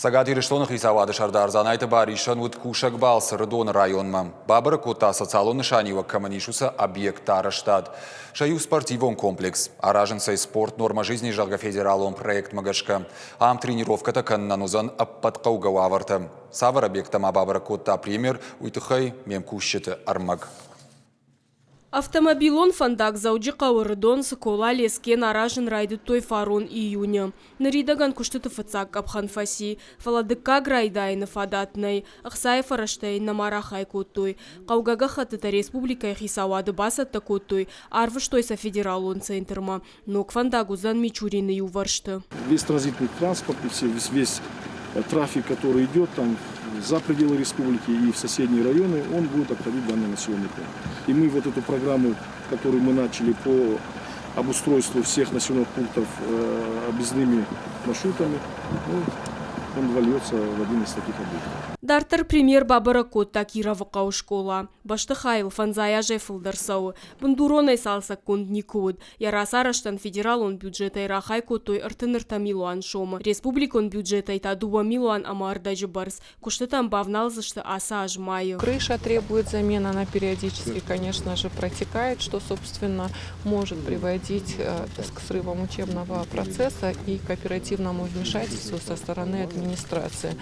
Сагат ириштон хисавады шардар занайты баришан вот кушак балсы рдон районма. Бабара кота социалон шанива каманишуса объект тараштад. Шаю спортивон комплекс. Араженсай спорт норма жизни жалга федералон проект магашка. Ам тренировка-то каннанузан аппаткауга аварта. Савар объектама бабара кота пример уйтыхай мемкущеты армаг. Автомобилон фандак зауджи кавырдон сыкола лескен аражен райды той фарон июня. Наридаган куштыты фацак капхан фаси. Фаладыка грайдайны фадатнай. Ахсай фараштay намарахай куттой. Каугага хатыта республика хисавады басатта куттой. Арвыштой со федералон центрма. Но к фандагузан мичурины юваршты. Весь транзитный транспорт, весь трафик, который идет там за пределы республики и в соседние районы, он будет обходить данный населенный пункт. И мы вот эту программу, которую мы начали по обустройству всех населенных пунктов объездными маршрутами, он вольется в один из таких объектов. Дартер премьер Бабара Котта Кирова школа. Баштахайл фанзая жефлдерсау. Бандуронай салса кундникуд. Ярасараштан федерал он бюджета и рахай котой артынырта милуан шома. Республикон бюджета и тадува милуан амардажи барс. Куштатам бавналзашта аса ажмаю. Крыша требует замены, она периодически, конечно же, протекает, что, собственно, может приводить к срывам учебного процесса и к оперативному вмешательству со стороны администрации.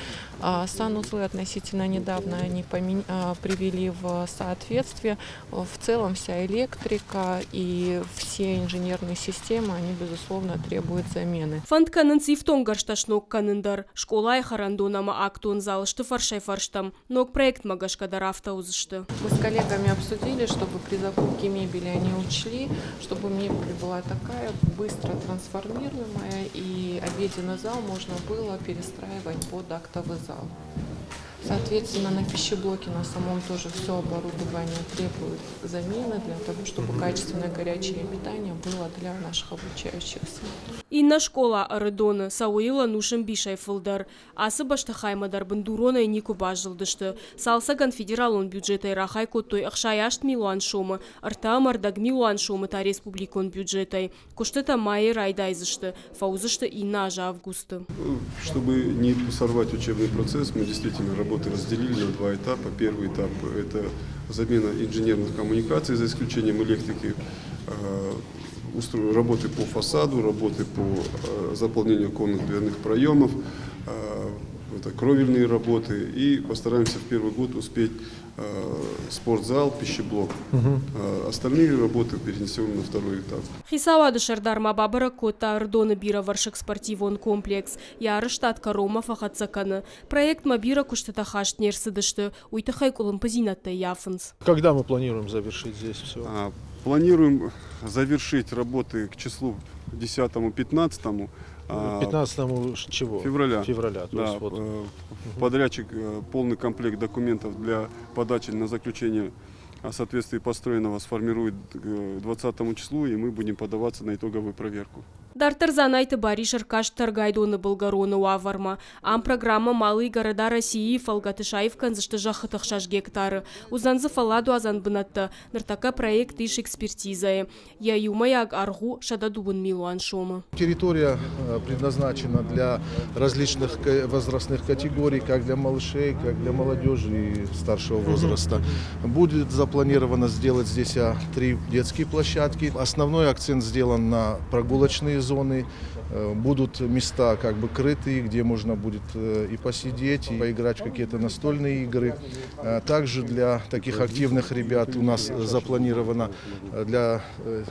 Санузлы относительно недавно они привели в соответствие. В целом вся электрика и все инженерные системы, они, безусловно, требуют замены. Фонд канынцы в тонгаршташнок канындар. Школа и харандонама актон залышты фаршай фарштам. Ног проект магашкадар автоузышты. Мы с коллегами обсудили, чтобы при закупке мебели они учли, чтобы мебель была такая быстро трансформируемая и обеденный зал можно было перестраивать под актовый зал. Соответственно, на пищеблоке на самом тоже все оборудование требует замены для того, чтобы качественное горячее питание было для наших обучающихся. Инна школа Арыдона Сауила нушим бишай фылдар. Асы баштахаймадар бандурона и нику бажылдышты. Салсаган федералон бюджета и рахай коттой ахшаяшт милуан шома. Арта мардаг милуан шома та республикон бюджетай. Куштета майи райдайзышты. Фаузышты инна ажа августа. Чтобы не сорвать учебный процесс, мы действительно работы разделили на два этапа. Первый этап – это замена инженерных коммуникаций, за исключением электрики, работы по фасаду, работы по заполнению оконных дверных проемов, это кровельные работы. И постараемся в первый год успеть спортзал, пищеблок. Остальные работы перенесем на второй этап. Хисавады шардарма Бабара Котта Ардона бира варшик спортивон комплекс. Яры штат Карома фахатсаканы. Проект Мабира куштатахашт нерсыдышты. Уйтахай кулымпазинаттай яфынс. Когда мы планируем завершить здесь все? Планируем завершить работы к числу 10-15. 15 чего? Февраля. Февраля. То есть вот. Подрядчик полный комплект документов для подачи на заключение о соответствии построенного сформирует к 20 числу, и мы будем подаваться на итоговую проверку. Дартер занайты баришар каш таргайдоны Болгарона уаварма. Ам программа «Малые города России» фалгатышаев канзышты жахытых шаш гектары. Узанзы фаладу азан бынатты. Нартака проект иш экспертизая. Я юмаяг аргу шададубын милуан шома. Территория предназначена для различных возрастных категорий, как для малышей, как для молодежи и старшего возраста. Будет запланировано сделать здесь 3 детские площадки. Основной акцент сделан на прогулочные зоны. Будут места как бы крытые, где можно будет и посидеть, и поиграть в какие-то настольные игры. Также для таких активных ребят у нас запланировано для,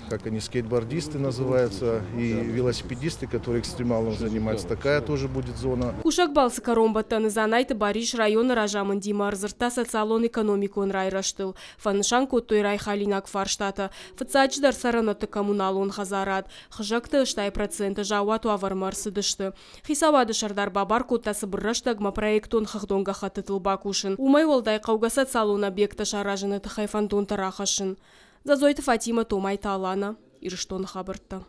как они, скейтбордисты называются, и велосипедисты, которые экстремалом занимаются. Такая тоже будет зона. Кушак балсы каромбаттаны занайты бариш района ражамын димар зырта социалон экономикон райраштыл. Фанышан коттой райхалинак фарштата. Фацачдар сараноты коммуналон хазарат. Хжакты штай процента жауату авармарсы дышты. Хисавады шардар бабар коттасы бұрраштагма проектон хахдонга хатытыл бакушын. Умай олдай қаугасат салон объекта шаражыны тахайфантон тарахашын. Зазойты Фатима Томай Талана. Ирштон хабыртты.